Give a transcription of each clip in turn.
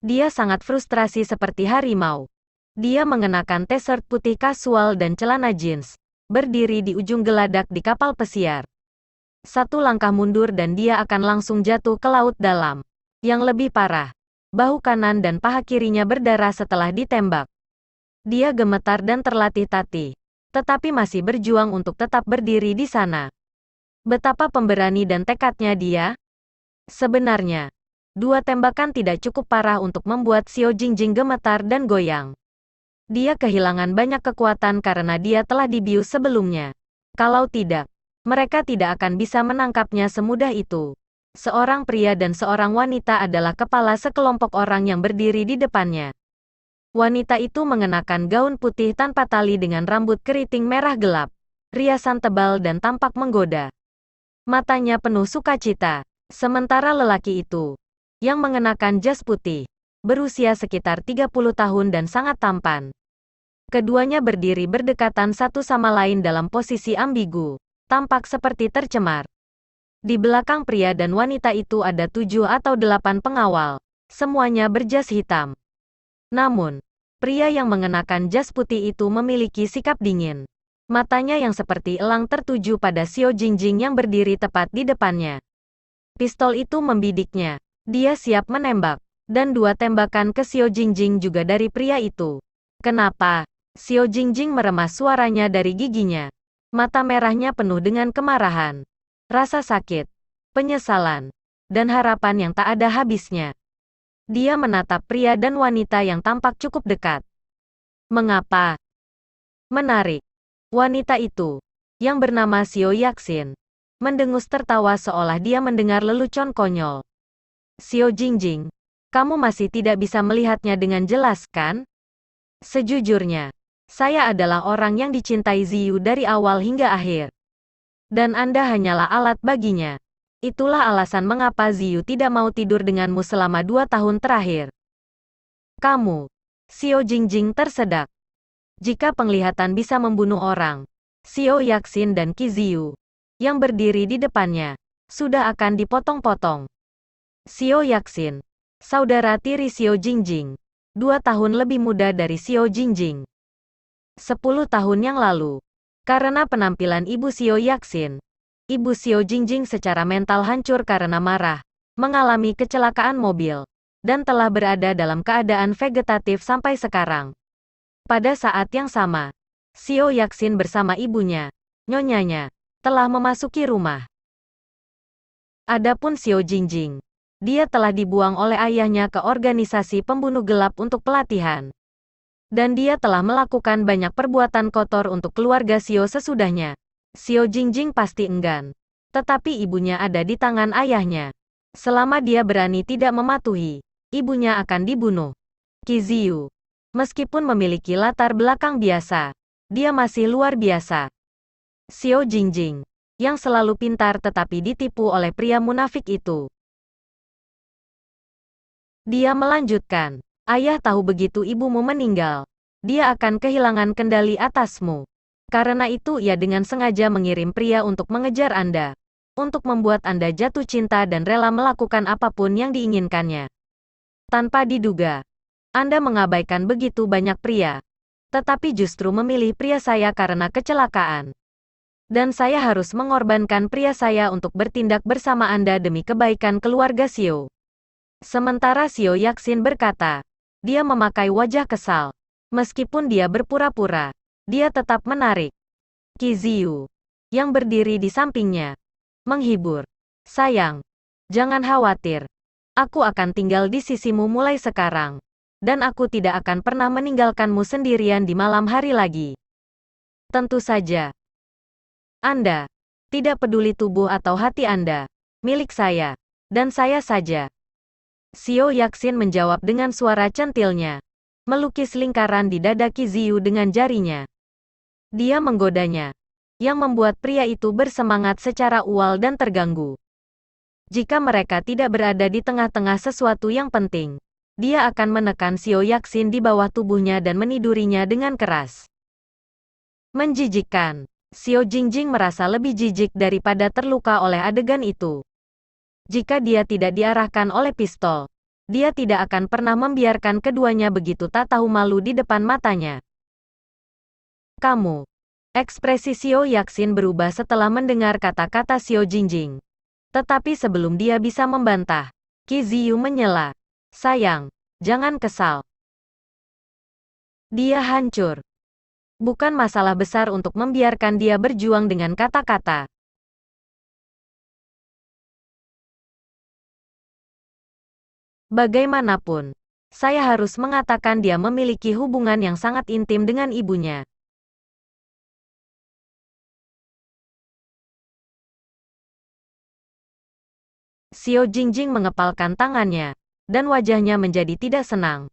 Dia sangat frustrasi seperti harimau. Dia mengenakan t-shirt putih kasual dan celana jeans, berdiri di ujung geladak di kapal pesiar. Satu langkah mundur dan dia akan langsung jatuh ke laut dalam. Yang lebih parah, bahu kanan dan paha kirinya berdarah setelah ditembak. Dia gemetar dan terlatih-tatih, tetapi masih berjuang untuk tetap berdiri di sana. Betapa pemberani dan tekadnya dia. Sebenarnya, dua tembakan tidak cukup parah untuk membuat Xiao Jingjing gemetar dan goyang. Dia kehilangan banyak kekuatan karena dia telah dibius sebelumnya. Kalau tidak, mereka tidak akan bisa menangkapnya semudah itu. Seorang pria dan seorang wanita adalah kepala sekelompok orang yang berdiri di depannya. Wanita itu mengenakan gaun putih tanpa tali dengan rambut keriting merah gelap, riasan tebal dan tampak menggoda. Matanya penuh sukacita. Sementara lelaki itu, yang mengenakan jas putih, berusia sekitar 30 tahun dan sangat tampan. Keduanya berdiri berdekatan satu sama lain dalam posisi ambigu, tampak seperti tercemar. Di belakang pria dan wanita itu ada 7 atau 8 pengawal, semuanya berjas hitam. Namun, pria yang mengenakan jas putih itu memiliki sikap dingin. Matanya yang seperti elang tertuju pada Xiao Jingjing yang berdiri tepat di depannya. Pistol itu membidiknya. Dia siap menembak. Dan 2 tembakan ke Xiao Jingjing juga dari pria itu. Kenapa? Xiao Jingjing meremas suaranya dari giginya. Mata merahnya penuh dengan kemarahan, rasa sakit, penyesalan, dan harapan yang tak ada habisnya. Dia menatap pria dan wanita yang tampak cukup dekat. Mengapa? Menarik. Wanita itu, yang bernama Xiao Yaxin, mendengus tertawa seolah dia mendengar lelucon konyol. Xiao Jingjing, kamu masih tidak bisa melihatnya dengan jelas, kan? Sejujurnya, saya adalah orang yang dicintai Ziyu dari awal hingga akhir. Dan Anda hanyalah alat baginya. Itulah alasan mengapa Ziyu tidak mau tidur denganmu selama 2 tahun terakhir. Kamu, Xiao Jingjing tersedak. Jika penglihatan bisa membunuh orang, Xiao Yaxin dan Qi Ziyu, yang berdiri di depannya, sudah akan dipotong-potong. Xiao Yaxin, saudara tiri Xiao Jingjing, 2 tahun lebih muda dari Xiao Jingjing. 10 tahun yang lalu, karena penampilan Ibu Xiao Yaxin, Ibu Xiao Jingjing secara mental hancur karena marah, mengalami kecelakaan mobil, dan telah berada dalam keadaan vegetatif sampai sekarang. Pada saat yang sama, Xiao Yaxin bersama ibunya, nyonyanya, telah memasuki rumah. Adapun Xiao Jingjing, dia telah dibuang oleh ayahnya ke organisasi pembunuh gelap untuk pelatihan. Dan dia telah melakukan banyak perbuatan kotor untuk keluarga Xiao sesudahnya. Xiao Jingjing pasti enggan. Tetapi ibunya ada di tangan ayahnya. Selama dia berani tidak mematuhi, ibunya akan dibunuh. Qi Ziyu, meskipun memiliki latar belakang biasa, dia masih luar biasa. Xiao Jingjing, yang selalu pintar tetapi ditipu oleh pria munafik itu. Dia melanjutkan, ayah tahu begitu ibumu meninggal, dia akan kehilangan kendali atasmu. Karena itu ia dengan sengaja mengirim pria untuk mengejar Anda. Untuk membuat Anda jatuh cinta dan rela melakukan apapun yang diinginkannya. Tanpa diduga, Anda mengabaikan begitu banyak pria. Tetapi justru memilih pria saya karena kecelakaan. Dan saya harus mengorbankan pria saya untuk bertindak bersama Anda demi kebaikan keluarga Xiao. Sementara Xiao Yaxin berkata, dia memakai wajah kesal. Meskipun dia berpura-pura, dia tetap menarik. Qi Ziyu, yang berdiri di sampingnya, menghibur. Sayang, jangan khawatir. Aku akan tinggal di sisimu mulai sekarang. Dan aku tidak akan pernah meninggalkanmu sendirian di malam hari lagi. Tentu saja. Anda, tidak peduli tubuh atau hati Anda, milik saya, dan saya saja. Xiao Yaxin menjawab dengan suara centilnya, melukis lingkaran di dada Qi Ziyu dengan jarinya. Dia menggodanya, yang membuat pria itu bersemangat secara ual dan terganggu. Jika mereka tidak berada di tengah-tengah sesuatu yang penting, dia akan menekan Xiao Yaxin di bawah tubuhnya dan menidurinya dengan keras. Menjijikkan. Xiao Jingjing merasa lebih jijik daripada terluka oleh adegan itu. Jika dia tidak diarahkan oleh pistol, dia tidak akan pernah membiarkan keduanya begitu tak tahu malu di depan matanya. Kamu. Ekspresi Xiao Yaxin berubah setelah mendengar kata-kata Xiao Jingjing. Tetapi sebelum dia bisa membantah, Qi Ziyu menyela. Sayang, jangan kesal. Dia hancur. Bukan masalah besar untuk membiarkan dia berjuang dengan kata-kata. Bagaimanapun, saya harus mengatakan dia memiliki hubungan yang sangat intim dengan ibunya. Xiao Jingjing mengepalkan tangannya, dan wajahnya menjadi tidak senang.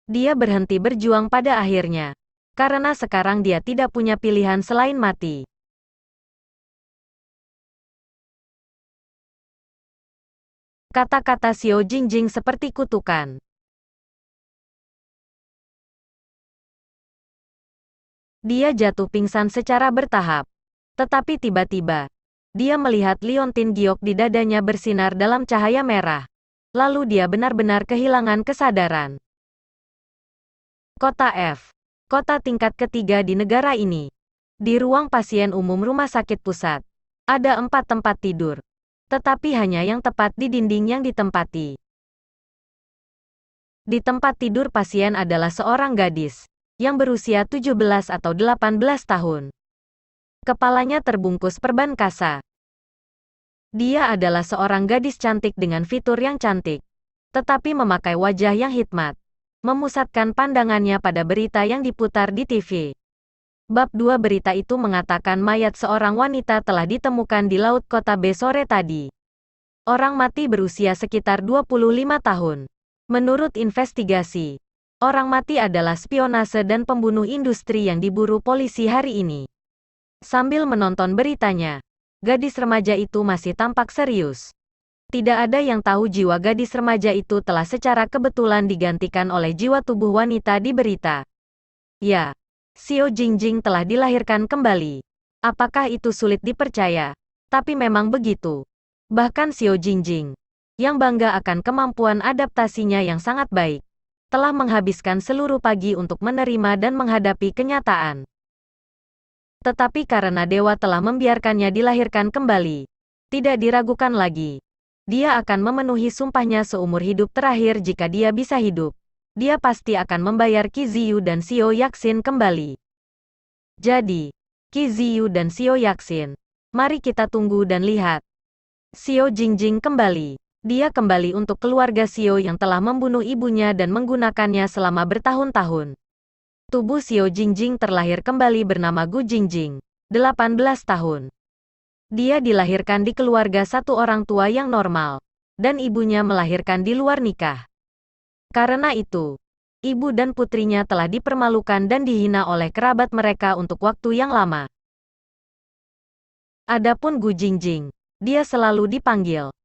Dia berhenti berjuang pada akhirnya, karena sekarang dia tidak punya pilihan selain mati. Kata-kata Xiao Jingjing seperti kutukan. Dia jatuh pingsan secara bertahap. Tetapi tiba-tiba, dia melihat liontin giok di dadanya bersinar dalam cahaya merah. Lalu dia benar-benar kehilangan kesadaran. Kota F. Kota tingkat ketiga di negara ini. Di ruang pasien umum rumah sakit pusat, ada 4 tempat tidur. Tetapi hanya yang tepat di dinding yang ditempati. Di tempat tidur pasien adalah seorang gadis, yang berusia 17 atau 18 tahun. Kepalanya terbungkus perban kasa. Dia adalah seorang gadis cantik dengan fitur yang cantik, tetapi memakai wajah yang hikmat, memusatkan pandangannya pada berita yang diputar di TV. Bab 2 berita itu mengatakan mayat seorang wanita telah ditemukan di laut kota B sore tadi. Orang mati berusia sekitar 25 tahun. Menurut investigasi, orang mati adalah spionase dan pembunuh industri yang diburu polisi hari ini. Sambil menonton beritanya, gadis remaja itu masih tampak serius. Tidak ada yang tahu jiwa gadis remaja itu telah secara kebetulan digantikan oleh jiwa tubuh wanita di berita. Ya, Xiao Jingjing telah dilahirkan kembali. Apakah itu sulit dipercaya? Tapi memang begitu. Bahkan Xiao Jingjing, yang bangga akan kemampuan adaptasinya yang sangat baik, telah menghabiskan seluruh pagi untuk menerima dan menghadapi kenyataan. Tetapi karena dewa telah membiarkannya dilahirkan kembali, tidak diragukan lagi. Dia akan memenuhi sumpahnya seumur hidup terakhir jika dia bisa hidup. Dia pasti akan membayar Qi Ziyu dan Xiao Yaxin kembali. Jadi, Qi Ziyu dan Xiao Yaxin, mari kita tunggu dan lihat. Xiao Jingjing kembali. Dia kembali untuk keluarga Xiao yang telah membunuh ibunya dan menggunakannya selama bertahun-tahun. Tubuh Xiao Jingjing terlahir kembali bernama Gu Jingjing, 18 tahun. Dia dilahirkan di keluarga satu orang tua yang normal, dan ibunya melahirkan di luar nikah. Karena itu, ibu dan putrinya telah dipermalukan dan dihina oleh kerabat mereka untuk waktu yang lama. Adapun Gu Jingjing, dia selalu dipanggil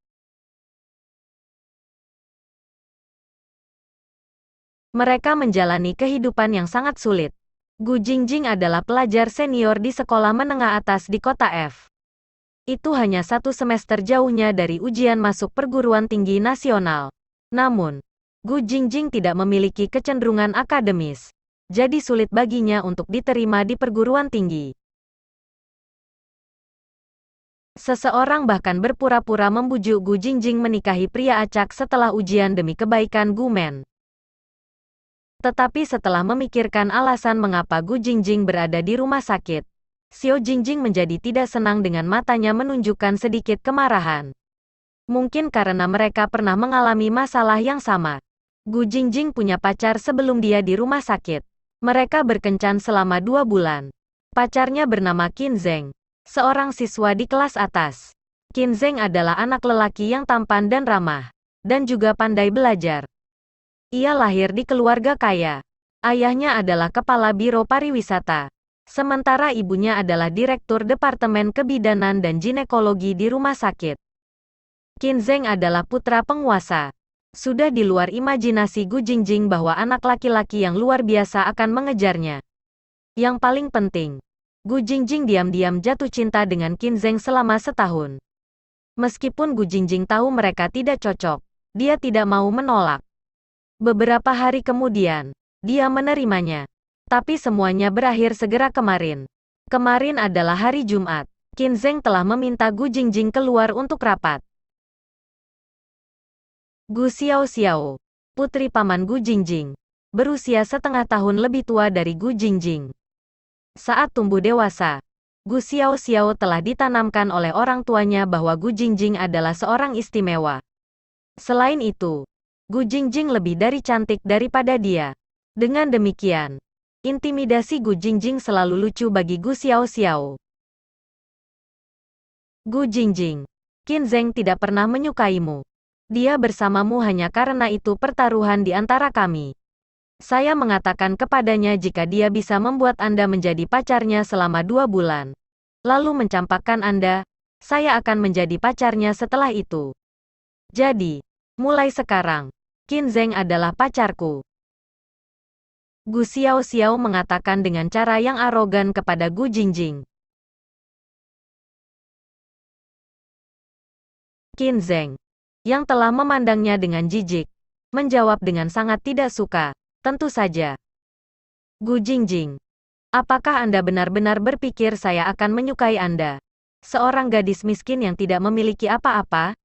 mereka menjalani kehidupan yang sangat sulit. Gu Jingjing adalah pelajar senior di sekolah menengah atas di kota F. Itu hanya 1 semester jauhnya dari ujian masuk perguruan tinggi nasional. Namun, Gu Jingjing tidak memiliki kecenderungan akademis, jadi sulit baginya untuk diterima di perguruan tinggi. Seseorang bahkan berpura-pura membujuk Gu Jingjing menikahi pria acak setelah ujian demi kebaikan Gu Men. Tetapi setelah memikirkan alasan mengapa Gu Jingjing berada di rumah sakit, Xiao Jingjing menjadi tidak senang dengan matanya menunjukkan sedikit kemarahan. Mungkin karena mereka pernah mengalami masalah yang sama. Gu Jingjing punya pacar sebelum dia di rumah sakit. Mereka berkencan selama 2 bulan. Pacarnya bernama Qin Zheng, seorang siswa di kelas atas. Qin Zheng adalah anak lelaki yang tampan dan ramah, dan juga pandai belajar. Ia lahir di keluarga kaya. Ayahnya adalah kepala biro pariwisata, sementara ibunya adalah direktur departemen kebidanan dan ginekologi di rumah sakit. Qin Zheng adalah putra penguasa. Sudah di luar imajinasi Gu Jingjing bahwa anak laki-laki yang luar biasa akan mengejarnya. Yang paling penting, Gu Jingjing diam-diam jatuh cinta dengan Qin Zheng selama setahun. Meskipun Gu Jingjing tahu mereka tidak cocok, Dia tidak mau menolak. Beberapa hari kemudian, dia menerimanya. Tapi semuanya berakhir segera kemarin. Kemarin adalah hari Jumat. Qin Zheng telah meminta Gu Jingjing keluar untuk rapat. Gu Xiaoxiao, putri paman Gu Jingjing, berusia setengah tahun lebih tua dari Gu Jingjing. Saat tumbuh dewasa, Gu Xiaoxiao telah ditanamkan oleh orang tuanya bahwa Gu Jingjing adalah seorang istimewa. Selain itu, Gu Jingjing lebih dari cantik daripada dia. Dengan demikian, intimidasi Gu Jingjing selalu lucu bagi Gu Xiaoxiao. Gu Jingjing, Qin Zheng tidak pernah menyukaimu. Dia bersamamu hanya karena itu pertaruhan di antara kami. Saya mengatakan kepadanya jika dia bisa membuat Anda menjadi pacarnya selama 2 bulan. Lalu mencampakkan Anda, saya akan menjadi pacarnya setelah itu. Jadi, mulai sekarang, Qin Zheng adalah pacarku. Gu Xiaoxiao mengatakan dengan cara yang arogan kepada Gu Jingjing. Qin Zheng, yang telah memandangnya dengan jijik, menjawab dengan sangat tidak suka, tentu saja. Gu Jingjing, apakah Anda benar-benar berpikir saya akan menyukai Anda? Seorang gadis miskin yang tidak memiliki apa-apa?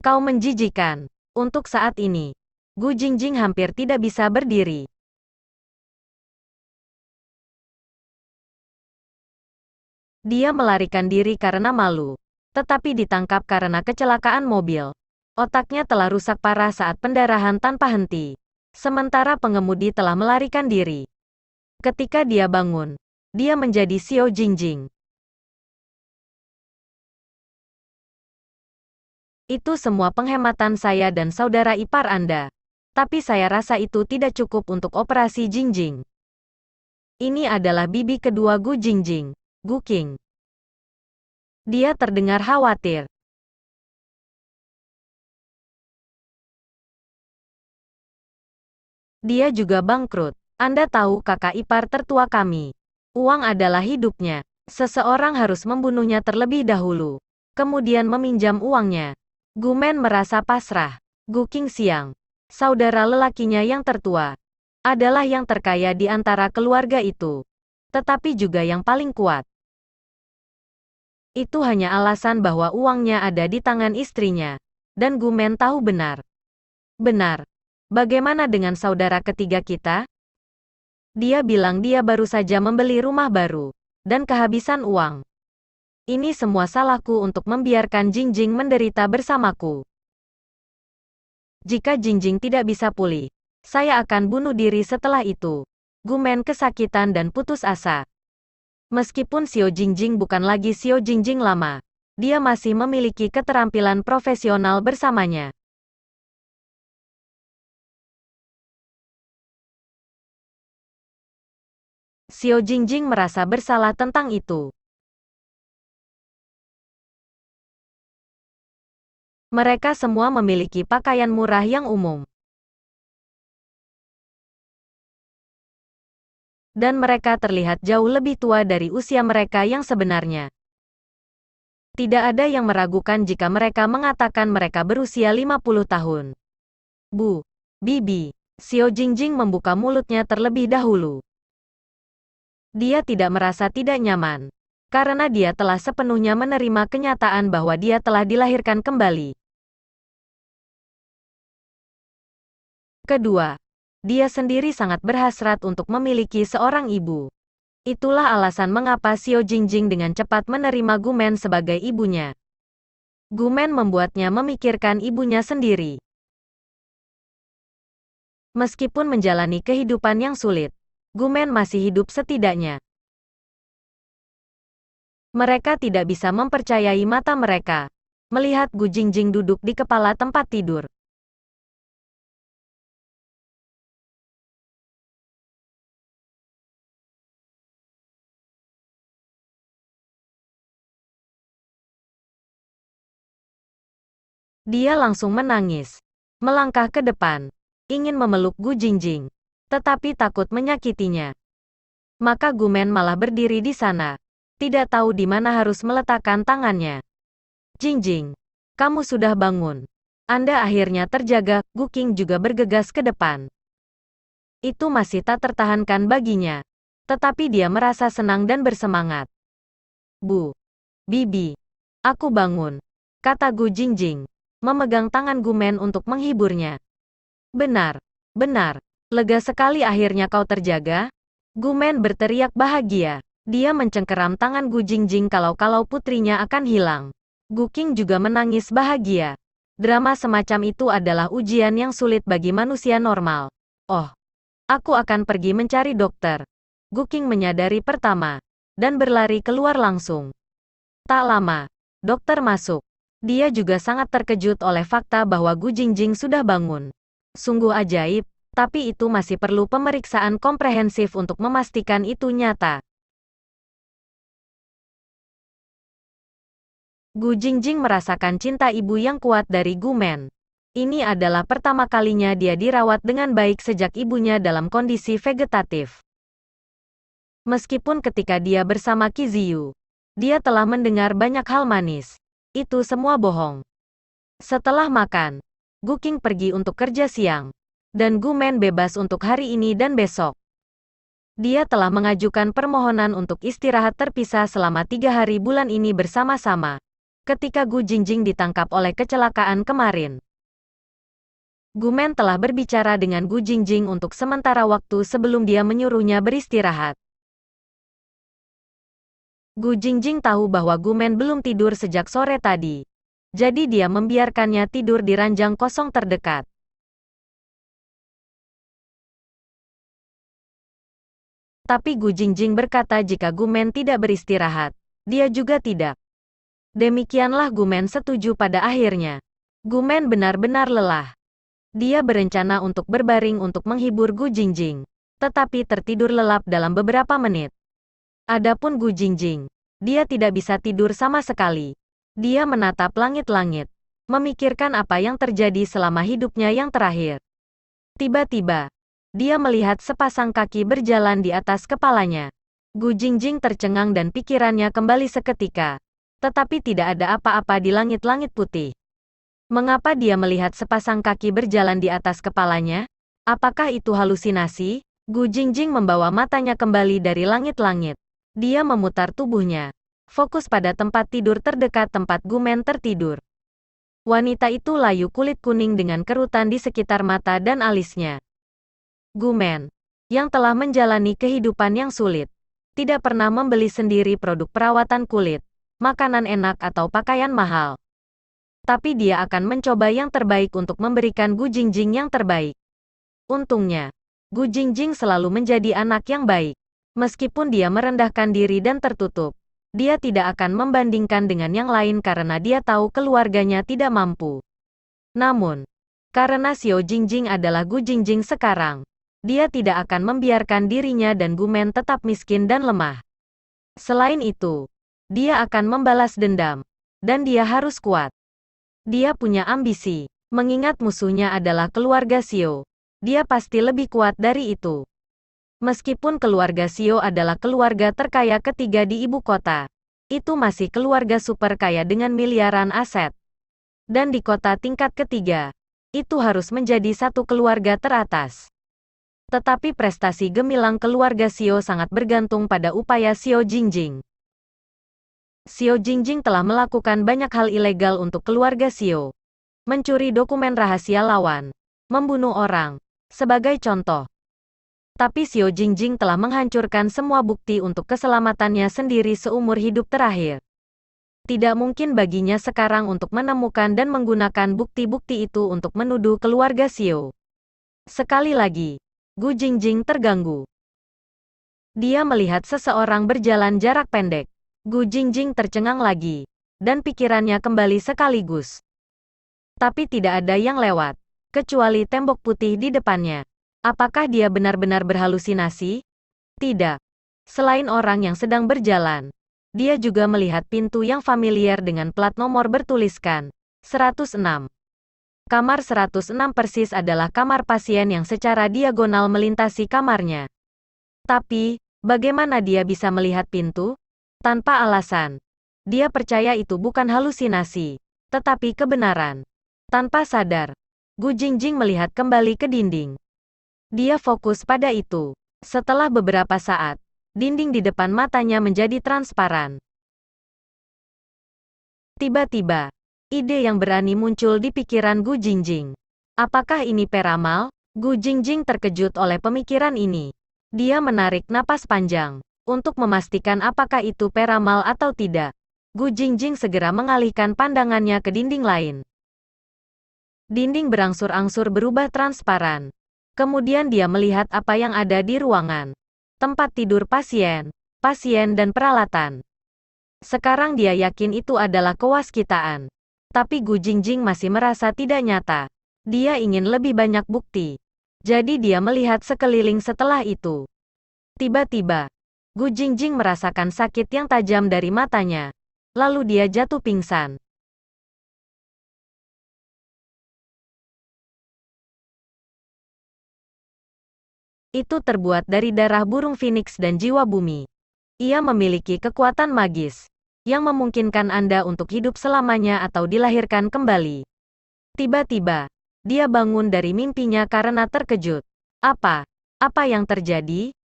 Kau menjijikan. Untuk saat ini, Gu Jingjing hampir tidak bisa berdiri. Dia melarikan diri karena malu, tetapi ditangkap karena kecelakaan mobil. Otaknya telah rusak parah saat pendarahan tanpa henti. Sementara pengemudi telah melarikan diri. Ketika dia bangun, dia menjadi Xiao Jingjing. Itu semua penghematan saya dan saudara ipar Anda. Tapi saya rasa itu tidak cukup untuk operasi Jingjing. Ini adalah bibi kedua Gu Jingjing, Gu Qing. Dia terdengar khawatir. Dia juga bangkrut. Anda tahu kakak ipar tertua kami. Uang adalah hidupnya. Seseorang harus membunuhnya terlebih dahulu. Kemudian meminjam uangnya. Gu Men merasa pasrah. Gu Qing Xiang, saudara lelakinya yang tertua, adalah yang terkaya di antara keluarga itu. Tetapi juga yang paling kuat. Itu hanya alasan bahwa uangnya ada di tangan istrinya. Dan Gu Men tahu benar. Benar. Bagaimana dengan saudara ketiga kita? Dia bilang dia baru saja membeli rumah baru. Dan kehabisan uang. Ini semua salahku untuk membiarkan Jingjing menderita bersamaku. Jika Jingjing tidak bisa pulih, saya akan bunuh diri setelah itu. Gu Men kesakitan dan putus asa. Meskipun Xiao Jingjing bukan lagi Xiao Jingjing lama, dia masih memiliki keterampilan profesional bersamanya. Xiao Jingjing merasa bersalah tentang itu. Mereka semua memiliki pakaian murah yang umum. Dan mereka terlihat jauh lebih tua dari usia mereka yang sebenarnya. Tidak ada yang meragukan jika mereka mengatakan mereka berusia 50 tahun. Bu, Bibi, Xiao Jingjing membuka mulutnya terlebih dahulu. Dia tidak merasa tidak nyaman, karena dia telah sepenuhnya menerima kenyataan bahwa dia telah dilahirkan kembali. Kedua, dia sendiri sangat berhasrat untuk memiliki seorang ibu. Itulah alasan mengapa Xiao Jingjing dengan cepat menerima Gu Men sebagai ibunya. Gu Men membuatnya memikirkan ibunya sendiri. Meskipun menjalani kehidupan yang sulit, Gu Men masih hidup setidaknya. Mereka tidak bisa mempercayai mata mereka melihat Gu Jingjing duduk di kepala tempat tidur. Dia langsung menangis, melangkah ke depan, ingin memeluk Gu Jingjing, tetapi takut menyakitinya. Maka Gu Men malah berdiri di sana, tidak tahu di mana harus meletakkan tangannya. Jingjing, Kamu sudah bangun. Anda akhirnya terjaga, Gu Qing juga bergegas ke depan. Itu masih tak tertahankan baginya. Tetapi dia merasa senang dan bersemangat. Bu. Bibi. Aku bangun. Kata Gu Jingjing. Memegang tangan Gumen untuk menghiburnya. Benar. Benar. Lega sekali akhirnya kau terjaga. Gumen berteriak bahagia. Dia mencengkeram tangan Gu Jingjing kalau-kalau putrinya akan hilang. Gu Qing juga menangis bahagia. Drama semacam itu adalah ujian yang sulit bagi manusia normal. Oh. Aku akan pergi mencari dokter. Gu Qing menyadari pertama. Dan berlari keluar langsung. Tak lama. Dokter masuk. Dia juga sangat terkejut oleh fakta bahwa Gu Jingjing sudah bangun. Sungguh ajaib, tapi itu masih perlu pemeriksaan komprehensif untuk memastikan itu nyata. Gu Jingjing merasakan cinta ibu yang kuat dari Gu Men. Ini adalah pertama kalinya dia dirawat dengan baik sejak ibunya dalam kondisi vegetatif. Meskipun ketika dia bersama Qi Ziyu, dia telah mendengar banyak hal manis. Itu semua bohong. Setelah makan, Gu Qing pergi untuk kerja siang. Dan Gu Men bebas untuk hari ini dan besok. Dia telah mengajukan permohonan untuk istirahat terpisah selama 3 hari bulan ini bersama-sama. Ketika Gu Jingjing ditangkap oleh kecelakaan kemarin. Gu Men telah berbicara dengan Gu Jingjing untuk sementara waktu sebelum dia menyuruhnya beristirahat. Gu Jingjing tahu bahwa Gu Men belum tidur sejak sore tadi. Jadi dia membiarkannya tidur di ranjang kosong terdekat. Tapi Gu Jingjing berkata jika Gu Men tidak beristirahat, dia juga tidak. Demikianlah Gu Men setuju pada akhirnya. Gu Men benar-benar lelah. Dia berencana untuk berbaring untuk menghibur Gu Jingjing. Tetapi tertidur lelap dalam beberapa menit. Adapun Gu Jingjing, dia tidak bisa tidur sama sekali. Dia menatap langit-langit. Memikirkan apa yang terjadi selama hidupnya yang terakhir. Tiba-tiba, dia melihat sepasang kaki berjalan di atas kepalanya. Gu Jingjing tercengang dan pikirannya kembali seketika. Tetapi tidak ada apa-apa di langit-langit putih. Mengapa dia melihat sepasang kaki berjalan di atas kepalanya? Apakah itu halusinasi? Gu Jingjing membawa matanya kembali dari langit-langit. Dia memutar tubuhnya. Fokus pada tempat tidur terdekat tempat Gu Men tertidur. Wanita itu layu kulit kuning dengan kerutan di sekitar mata dan alisnya. Gu Men, yang telah menjalani kehidupan yang sulit, tidak pernah membeli sendiri produk perawatan kulit, makanan enak atau pakaian mahal. Tapi dia akan mencoba yang terbaik untuk memberikan Gu Jingjing yang terbaik. Untungnya, Gu Jingjing selalu menjadi anak yang baik. Meskipun dia merendahkan diri dan tertutup, dia tidak akan membandingkan dengan yang lain karena dia tahu keluarganya tidak mampu. Namun, karena Xiao Jingjing adalah Gu Jingjing sekarang, dia tidak akan membiarkan dirinya dan Gu Men tetap miskin dan lemah. Selain itu, dia akan membalas dendam, dan dia harus kuat. Dia punya ambisi. Mengingat musuhnya adalah keluarga Xiao, dia pasti lebih kuat dari itu. Meskipun keluarga Xiao adalah keluarga terkaya ketiga di ibu kota, itu masih keluarga super kaya dengan miliaran aset. Dan di kota tingkat ketiga, itu harus menjadi satu keluarga teratas. Tetapi prestasi gemilang keluarga Xiao sangat bergantung pada upaya Xiao Jingjing. Xiao Jingjing telah melakukan banyak hal ilegal untuk keluarga Xiao. Mencuri dokumen rahasia lawan, membunuh orang, sebagai contoh. Tapi Xiao Jingjing telah menghancurkan semua bukti untuk keselamatannya sendiri seumur hidup terakhir. Tidak mungkin baginya sekarang untuk menemukan dan menggunakan bukti-bukti itu untuk menuduh keluarga Xiao. Sekali lagi, Gu Jingjing terganggu. Dia melihat seseorang berjalan jarak pendek. Gu Jingjing tercengang lagi, dan pikirannya kembali sekaligus. Tapi tidak ada yang lewat, kecuali tembok putih di depannya. Apakah dia benar-benar berhalusinasi? Tidak. Selain orang yang sedang berjalan, dia juga melihat pintu yang familiar dengan plat nomor bertuliskan 106. Kamar 106 persis adalah kamar pasien yang secara diagonal melintasi kamarnya. Tapi, bagaimana dia bisa melihat pintu? Tanpa alasan. Dia percaya itu bukan halusinasi. tetapi kebenaran. Tanpa sadar, Gu Jingjing melihat kembali ke dinding. Dia fokus pada itu. Setelah beberapa saat, dinding di depan matanya menjadi transparan. Tiba-tiba, ide yang berani muncul di pikiran Gu Jingjing. Apakah ini peramal? Gu Jingjing terkejut oleh pemikiran ini. Dia menarik napas panjang. Untuk memastikan apakah itu peramal atau tidak, Gu Jingjing segera mengalihkan pandangannya ke dinding lain. Dinding berangsur-angsur berubah transparan. Kemudian dia melihat apa yang ada di ruangan. Tempat tidur pasien, dan peralatan. Sekarang dia yakin itu adalah kewaskitaan. Tapi Gu Jingjing masih merasa tidak nyata. Dia ingin lebih banyak bukti. Jadi dia melihat sekeliling setelah itu. Tiba-tiba, Gu Jingjing merasakan sakit yang tajam dari matanya. Lalu dia jatuh pingsan. Itu terbuat dari darah burung phoenix dan jiwa bumi. Ia memiliki kekuatan magis yang memungkinkan Anda untuk hidup selamanya atau dilahirkan kembali. Tiba-tiba, dia bangun dari mimpinya karena terkejut. Apa yang terjadi?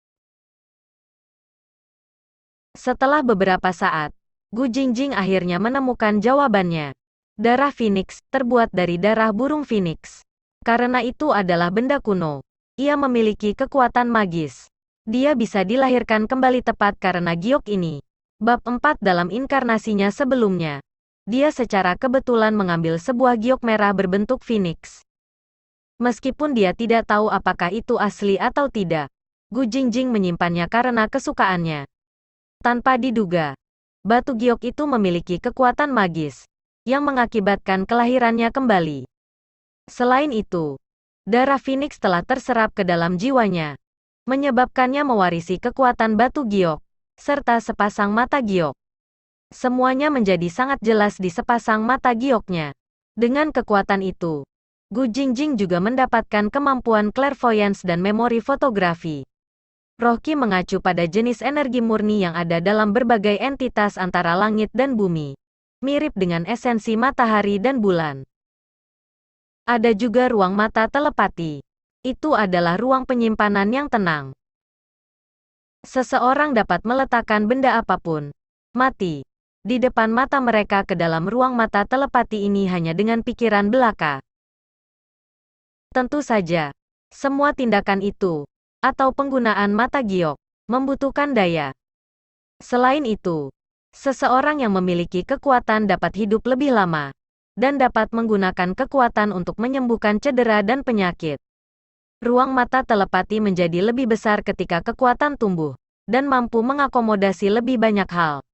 Setelah beberapa saat, Gu Jingjing akhirnya menemukan jawabannya. Darah phoenix terbuat dari darah burung phoenix. Karena itu adalah benda kuno. Ia memiliki kekuatan magis. Dia bisa dilahirkan kembali tepat karena giok ini. Bab 4 dalam inkarnasinya sebelumnya. Dia secara kebetulan mengambil sebuah giok merah berbentuk phoenix. Meskipun dia tidak tahu apakah itu asli atau tidak, Gu Jingjing menyimpannya karena kesukaannya. Tanpa diduga, batu giok itu memiliki kekuatan magis yang mengakibatkan kelahirannya kembali. Selain itu, darah phoenix telah terserap ke dalam jiwanya, menyebabkannya mewarisi kekuatan batu giok, serta sepasang mata giok. Semuanya menjadi sangat jelas di sepasang mata gioknya. Dengan kekuatan itu, Gu Jingjing juga mendapatkan kemampuan clairvoyance dan memori fotografi. Roh Qi mengacu pada jenis energi murni yang ada dalam berbagai entitas antara langit dan bumi, mirip dengan esensi matahari dan bulan. Ada juga ruang mata telepati. Itu adalah ruang penyimpanan yang tenang. Seseorang dapat meletakkan benda apapun, mati, di depan mata mereka ke dalam ruang mata telepati ini hanya dengan pikiran belaka. Tentu saja, semua tindakan itu, atau penggunaan mata giok, membutuhkan daya. Selain itu, seseorang yang memiliki kekuatan dapat hidup lebih lama, dan dapat menggunakan kekuatan untuk menyembuhkan cedera dan penyakit. Ruang mata telepati menjadi lebih besar ketika kekuatan tumbuh, dan mampu mengakomodasi lebih banyak hal.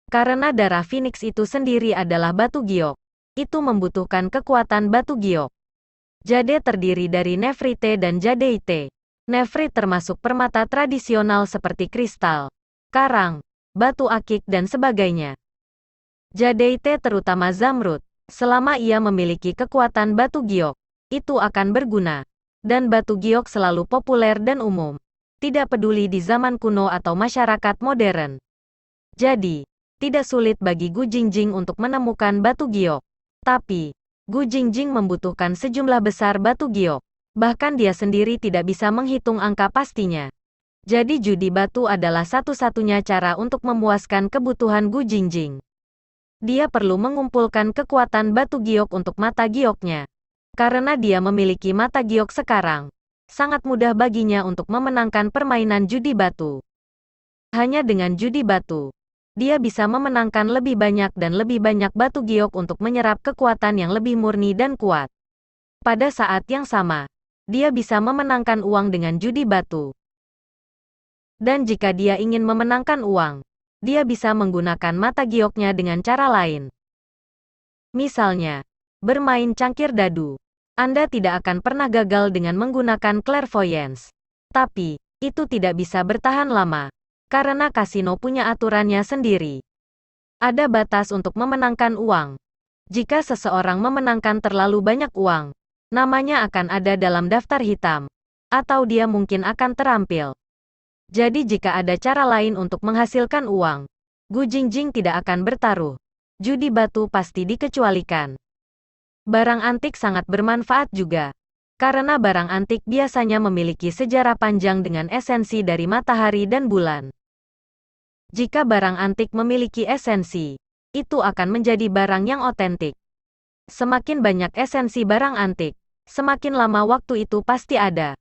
Karena darah phoenix itu sendiri adalah batu giok, itu membutuhkan kekuatan batu giok. Jade terdiri dari nefrite dan jadeite. Nefrit termasuk permata tradisional seperti kristal, karang, batu akik dan sebagainya. Jadeite terutama zamrud, selama ia memiliki kekuatan batu giok, itu akan berguna. Dan batu giok selalu populer dan umum, tidak peduli di zaman kuno atau masyarakat modern. Jadi, tidak sulit bagi Gu Jingjing untuk menemukan batu giok. Tapi, Gu Jingjing membutuhkan sejumlah besar batu giok. Bahkan dia sendiri tidak bisa menghitung angka pastinya. Jadi judi batu adalah satu-satunya cara untuk memuaskan kebutuhan Gu Jingjing. Dia perlu mengumpulkan kekuatan batu giok untuk mata gioknya. Karena dia memiliki mata giok sekarang, sangat mudah baginya untuk memenangkan permainan judi batu. Hanya dengan judi batu, dia bisa memenangkan lebih banyak dan lebih banyak batu giok untuk menyerap kekuatan yang lebih murni dan kuat. Pada saat yang sama, dia bisa memenangkan uang dengan judi batu. Dan jika dia ingin memenangkan uang, dia bisa menggunakan mata gioknya dengan cara lain. Misalnya, bermain cangkir dadu. Anda tidak akan pernah gagal dengan menggunakan clairvoyance. Tapi, itu tidak bisa bertahan lama, karena kasino punya aturannya sendiri. Ada batas untuk memenangkan uang. Jika seseorang memenangkan terlalu banyak uang, namanya akan ada dalam daftar hitam, atau dia mungkin akan terampil. Jadi jika ada cara lain untuk menghasilkan uang, Gu Jingjing tidak akan bertaruh. Judi batu pasti dikecualikan. Barang antik sangat bermanfaat juga. Karena barang antik biasanya memiliki sejarah panjang dengan esensi dari matahari dan bulan. Jika barang antik memiliki esensi, itu akan menjadi barang yang otentik. Semakin banyak esensi barang antik, semakin lama waktu itu pasti ada.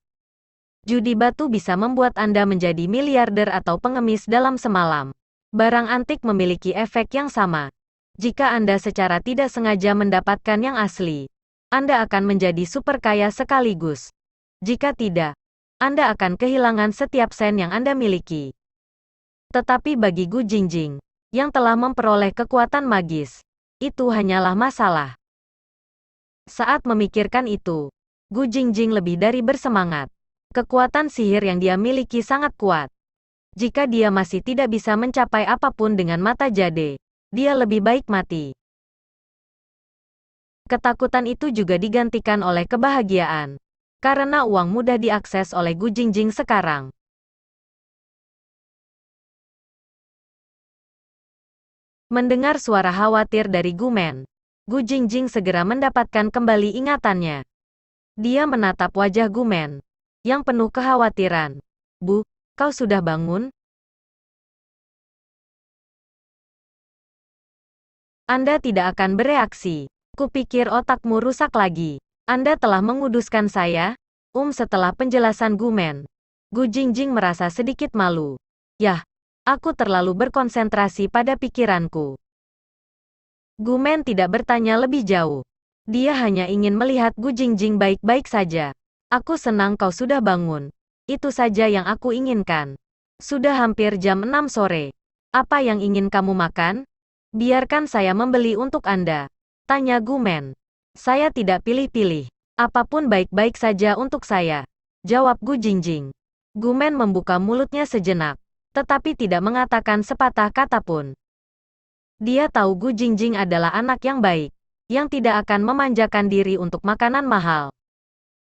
Judi batu bisa membuat Anda menjadi miliarder atau pengemis dalam semalam. Barang antik memiliki efek yang sama. Jika Anda secara tidak sengaja mendapatkan yang asli, Anda akan menjadi super kaya sekaligus. Jika tidak, Anda akan kehilangan setiap sen yang Anda miliki. Tetapi bagi Gu Jingjing, yang telah memperoleh kekuatan magis, itu hanyalah masalah. Saat memikirkan itu, Gu Jingjing lebih dari bersemangat. Kekuatan sihir yang dia miliki sangat kuat. Jika dia masih tidak bisa mencapai apapun dengan mata jade, dia lebih baik mati. Ketakutan itu juga digantikan oleh kebahagiaan. Karena uang mudah diakses oleh Gu Jingjing sekarang. Mendengar suara khawatir dari Gu Men, Gu Jingjing segera mendapatkan kembali ingatannya. Dia menatap wajah Gu Men yang penuh kekhawatiran. Bu, kau sudah bangun? Anda tidak akan bereaksi. Kupikir otakmu rusak lagi. Anda telah menguduskan saya? Setelah penjelasan Gu Men, Gu Jingjing merasa sedikit malu. Yah, aku terlalu berkonsentrasi pada pikiranku. Gu Men tidak bertanya lebih jauh. Dia hanya ingin melihat Gu Jingjing baik-baik saja. Aku senang kau sudah bangun. Itu saja yang aku inginkan. Sudah hampir jam 6 sore. Apa yang ingin kamu makan? Biarkan saya membeli untuk Anda. Tanya Gu Men. Saya tidak pilih-pilih. Apapun baik-baik saja untuk saya. Jawab Gu Jingjing. Gu Men membuka mulutnya sejenak, tetapi tidak mengatakan sepatah kata pun. Dia tahu Gu Jingjing adalah anak yang baik, yang tidak akan memanjakan diri untuk makanan mahal.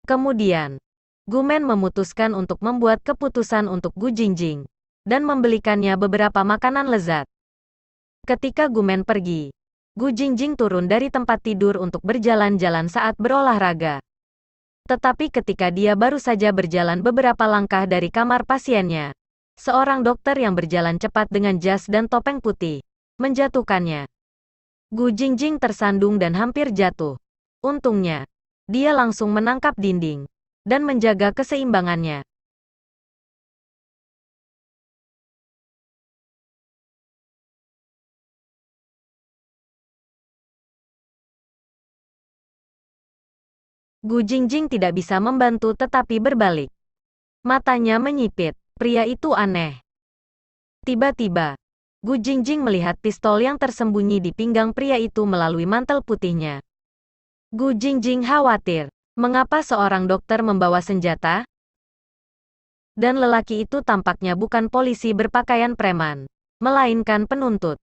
Kemudian, Gu Men memutuskan untuk membuat keputusan untuk Gu Jingjing, dan membelikannya beberapa makanan lezat. Ketika Gu Men pergi, Gu Jingjing turun dari tempat tidur untuk berjalan-jalan saat berolahraga. Tetapi ketika dia baru saja berjalan beberapa langkah dari kamar pasiennya, seorang dokter yang berjalan cepat dengan jas dan topeng putih, menjatuhkannya. Gu Jingjing tersandung dan hampir jatuh. Untungnya, dia langsung menangkap dinding dan menjaga keseimbangannya. Gu Jingjing tidak bisa membantu tetapi berbalik. Matanya menyipit. Pria itu aneh. Tiba-tiba, Gu Jingjing melihat pistol yang tersembunyi di pinggang pria itu melalui mantel putihnya. Gu Jingjing khawatir. Mengapa seorang dokter membawa senjata? Dan lelaki itu tampaknya bukan polisi berpakaian preman, melainkan penuntut.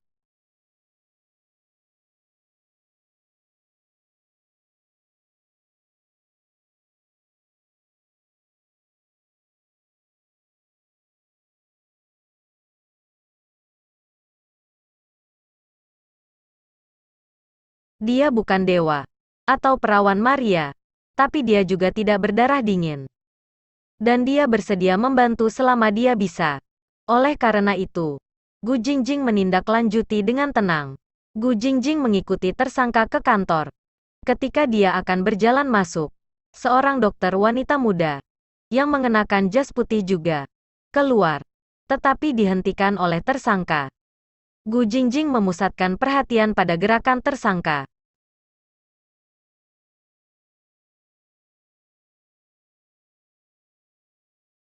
Dia bukan dewa atau perawan Maria, tapi dia juga tidak berdarah dingin. Dan dia bersedia membantu selama dia bisa. Oleh karena itu, Gu Jingjing menindaklanjuti dengan tenang. Gu Jingjing mengikuti tersangka ke kantor. Ketika dia akan berjalan masuk, seorang dokter wanita muda, yang mengenakan jas putih juga, keluar. Tetapi dihentikan oleh tersangka. Gu Jingjing memusatkan perhatian pada gerakan tersangka.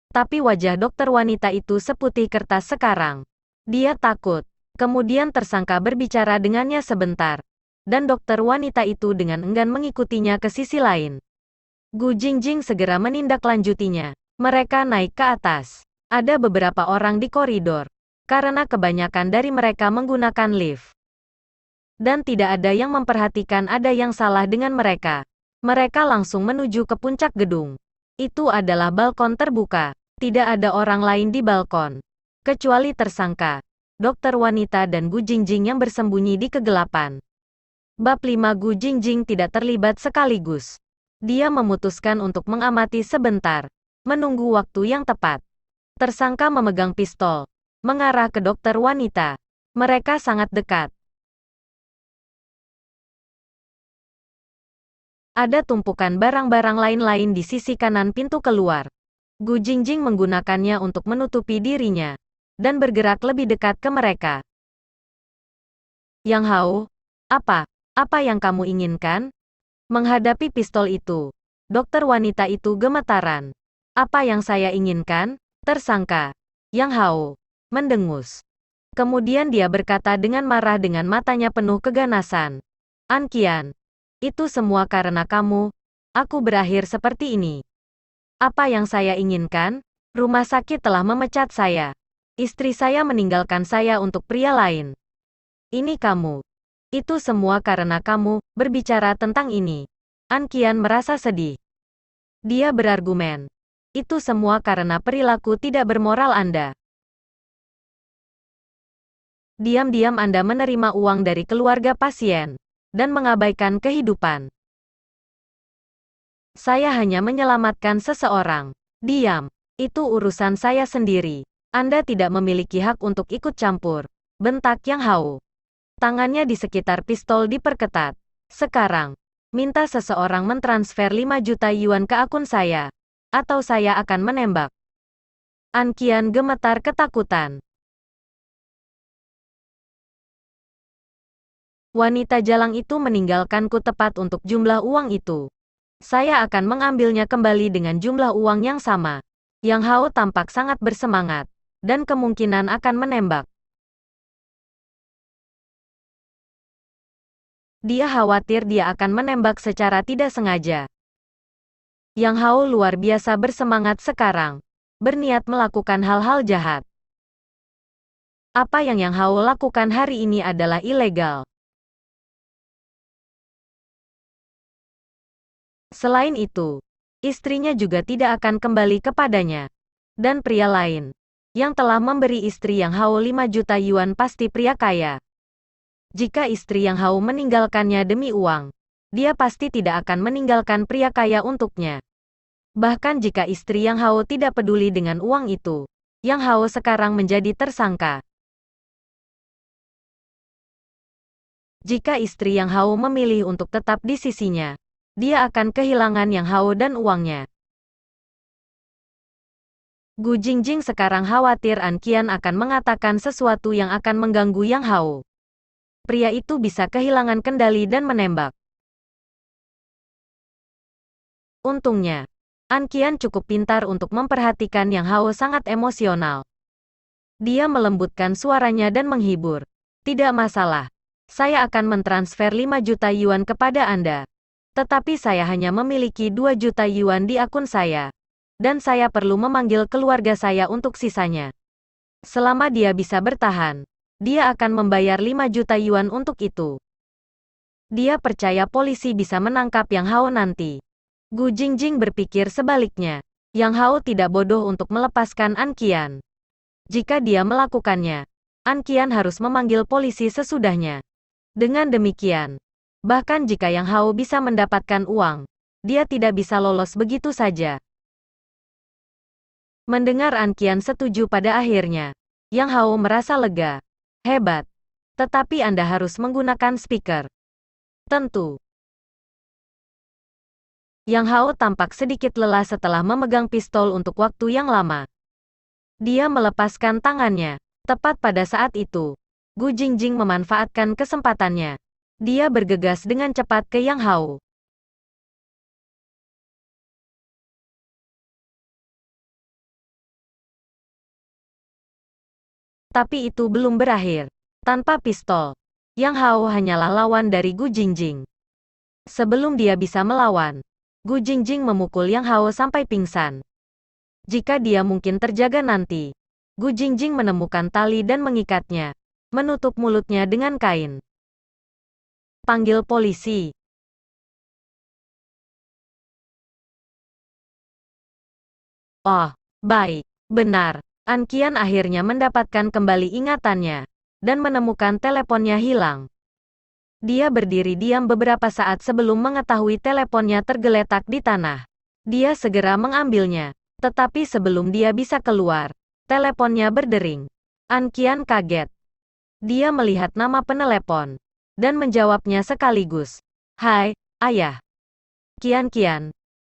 Tapi wajah dokter wanita itu seputih kertas sekarang. Dia takut. Kemudian tersangka berbicara dengannya sebentar. Dan dokter wanita itu dengan enggan mengikutinya ke sisi lain. Gu Jingjing segera menindaklanjutinya. Mereka naik ke atas. Ada beberapa orang di koridor. Karena kebanyakan dari mereka menggunakan lift. Dan tidak ada yang memperhatikan ada yang salah dengan mereka. Mereka langsung menuju ke puncak gedung. Itu adalah balkon terbuka. Tidak ada orang lain di balkon. Kecuali tersangka. dokter wanita dan Gu Jingjing yang bersembunyi di kegelapan. Bab 5 Gu Jingjing tidak terlibat sekaligus. Dia memutuskan untuk mengamati sebentar, menunggu waktu yang tepat. Tersangka memegang pistol, mengarah ke dokter wanita. Mereka sangat dekat. Ada tumpukan barang-barang lain-lain di sisi kanan pintu keluar. Gu Jingjing menggunakannya untuk menutupi dirinya, dan bergerak lebih dekat ke mereka. Yang Hao, apa yang kamu inginkan? Menghadapi pistol itu, dokter wanita itu gemetaran. Apa yang saya inginkan? Tersangka, Yang Hao, mendengus. Kemudian dia berkata dengan marah dengan matanya penuh keganasan. An Qian, itu semua karena kamu, aku berakhir seperti ini. Apa yang saya inginkan? Rumah sakit telah memecat saya. Istri saya meninggalkan saya untuk pria lain. Ini kamu. Itu semua karena kamu, berbicara tentang ini. An Qian merasa sedih. Dia berargumen. Itu semua karena perilaku tidak bermoral Anda. Diam-diam Anda menerima uang dari keluarga pasien, dan mengabaikan kehidupan. Saya hanya menyelamatkan seseorang. Diam. Itu urusan saya sendiri. Anda tidak memiliki hak untuk ikut campur. Bentak Yang Hao. Tangannya di sekitar pistol diperketat. Sekarang, minta seseorang mentransfer 5 juta yuan ke akun saya, atau saya akan menembak. An Qian gemetar ketakutan. Wanita jalang itu meninggalkanku tepat untuk jumlah uang itu. Saya akan mengambilnya kembali dengan jumlah uang yang sama. Yang Hao tampak sangat bersemangat, dan kemungkinan akan menembak. Dia khawatir dia akan menembak secara tidak sengaja. Yang Hao luar biasa bersemangat sekarang, berniat melakukan hal-hal jahat. Apa yang Yang Hao lakukan hari ini adalah ilegal. Selain itu, istrinya juga tidak akan kembali kepadanya. Dan pria lain, yang telah memberi istri Yang Hao 5 juta yuan pasti pria kaya. Jika istri Yang Hao meninggalkannya demi uang, dia pasti tidak akan meninggalkan pria kaya untuknya. Bahkan jika istri Yang Hao tidak peduli dengan uang itu, Yang Hao sekarang menjadi tersangka. Jika istri Yang Hao memilih untuk tetap di sisinya, dia akan kehilangan Yang Hao dan uangnya. Gu Jingjing sekarang khawatir An Qian akan mengatakan sesuatu yang akan mengganggu Yang Hao. Pria itu bisa kehilangan kendali dan menembak. Untungnya, An Qian cukup pintar untuk memperhatikan Yang Hao sangat emosional. Dia melembutkan suaranya dan menghibur. Tidak masalah. Saya akan mentransfer 5 juta yuan kepada Anda. Tetapi saya hanya memiliki 2 juta yuan di akun saya. Dan saya perlu memanggil keluarga saya untuk sisanya. Selama dia bisa bertahan, dia akan membayar 5 juta yuan untuk itu. Dia percaya polisi bisa menangkap Yang Hao nanti. Gu Jingjing berpikir sebaliknya. Yang Hao tidak bodoh untuk melepaskan An Qian. Jika dia melakukannya, An Qian harus memanggil polisi sesudahnya. Dengan demikian, bahkan jika Yang Hao bisa mendapatkan uang, dia tidak bisa lolos begitu saja. Mendengar An Qian setuju pada akhirnya, Yang Hao merasa lega. Hebat. Tetapi Anda harus menggunakan speaker. Tentu. Yang Hao tampak sedikit lelah setelah memegang pistol untuk waktu yang lama. Dia melepaskan tangannya. Tepat pada saat itu, Gu Jingjing memanfaatkan kesempatannya. Dia bergegas dengan cepat ke Yang Hao. Tapi itu belum berakhir. Tanpa pistol, Yang Hao hanyalah lawan dari Gu Jingjing. Sebelum dia bisa melawan, Gu Jingjing memukul Yang Hao sampai pingsan. Jika dia mungkin terjaga nanti, Gu Jingjing menemukan tali dan mengikatnya, menutup mulutnya dengan kain. Panggil polisi. Oh, baik. Benar. An Qian akhirnya mendapatkan kembali ingatannya, dan menemukan teleponnya hilang. Dia berdiri diam beberapa saat sebelum mengetahui teleponnya tergeletak di tanah. Dia segera mengambilnya, tetapi sebelum dia bisa keluar, teleponnya berdering. An Qian kaget. Dia melihat nama penelepon, dan menjawabnya sekaligus. Hai, Ayah. Qian,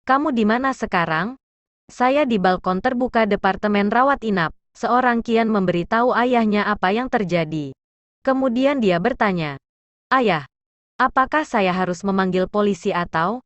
kamu di mana sekarang? Saya di balkon terbuka departemen rawat inap. Seorang Qian memberitahu ayahnya apa yang terjadi. Kemudian dia bertanya, Ayah, apakah saya harus memanggil polisi atau?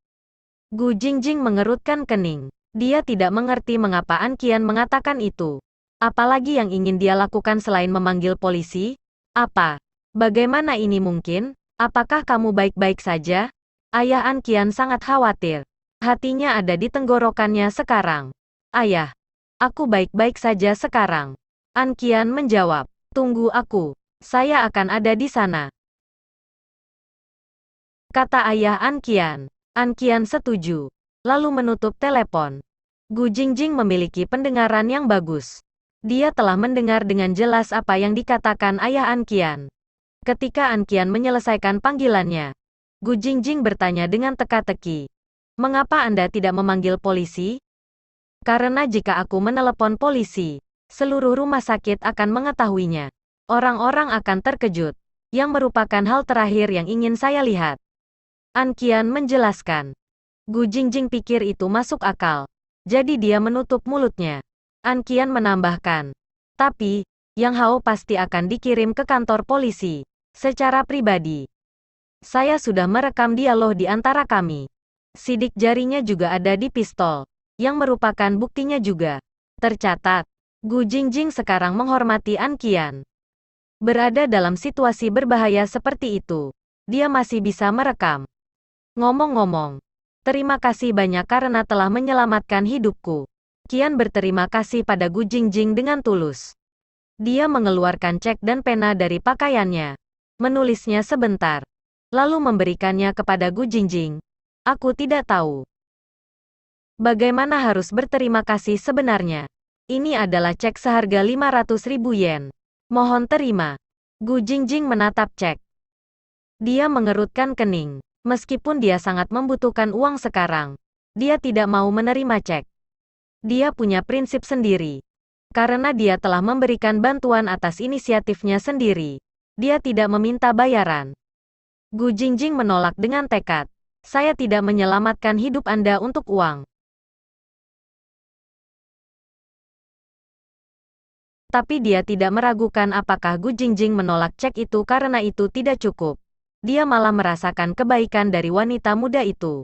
Gu Jingjing mengerutkan kening. Dia tidak mengerti mengapa An Qian mengatakan itu. Apalagi yang ingin dia lakukan selain memanggil polisi? Apa? Bagaimana ini mungkin? Apakah kamu baik-baik saja? Ayah An Qian sangat khawatir. Hatinya ada di tenggorokannya sekarang. Ayah, aku baik-baik saja sekarang. An Qian menjawab, tunggu aku. Saya akan ada di sana. Kata ayah An Qian. An Qian setuju. Lalu menutup telepon. Gu Jingjing memiliki pendengaran yang bagus. Dia telah mendengar dengan jelas apa yang dikatakan ayah An Qian. Ketika An Qian menyelesaikan panggilannya, Gu Jingjing bertanya dengan teka-teki. Mengapa Anda tidak memanggil polisi? Karena jika aku menelepon polisi, seluruh rumah sakit akan mengetahuinya. Orang-orang akan terkejut, yang merupakan hal terakhir yang ingin saya lihat. An Qian menjelaskan. Gu Jingjing pikir itu masuk akal. Jadi dia menutup mulutnya. An Qian menambahkan. Tapi, Yang Hao pasti akan dikirim ke kantor polisi. Secara pribadi. Saya sudah merekam dialog di antara kami. Sidik jarinya juga ada di pistol. Yang merupakan buktinya juga. Tercatat. Gu Jingjing sekarang menghormati An Qian. Berada dalam situasi berbahaya seperti itu, dia masih bisa merekam. Ngomong-ngomong, terima kasih banyak karena telah menyelamatkan hidupku. Qian berterima kasih pada Gu Jingjing dengan tulus. Dia mengeluarkan cek dan pena dari pakaiannya. Menulisnya sebentar. Lalu memberikannya kepada Gu Jingjing. Aku tidak tahu. Bagaimana harus berterima kasih sebenarnya? Ini adalah cek seharga 500.000 yen. Mohon terima. Gu Jingjing menatap cek. Dia mengerutkan kening. Meskipun dia sangat membutuhkan uang sekarang, dia tidak mau menerima cek. Dia punya prinsip sendiri. Karena dia telah memberikan bantuan atas inisiatifnya sendiri, dia tidak meminta bayaran. Gu Jingjing menolak dengan tekad. Saya tidak menyelamatkan hidup Anda untuk uang. Tapi dia tidak meragukan apakah Gu Jingjing menolak cek itu karena itu tidak cukup. Dia malah merasakan kebaikan dari wanita muda itu.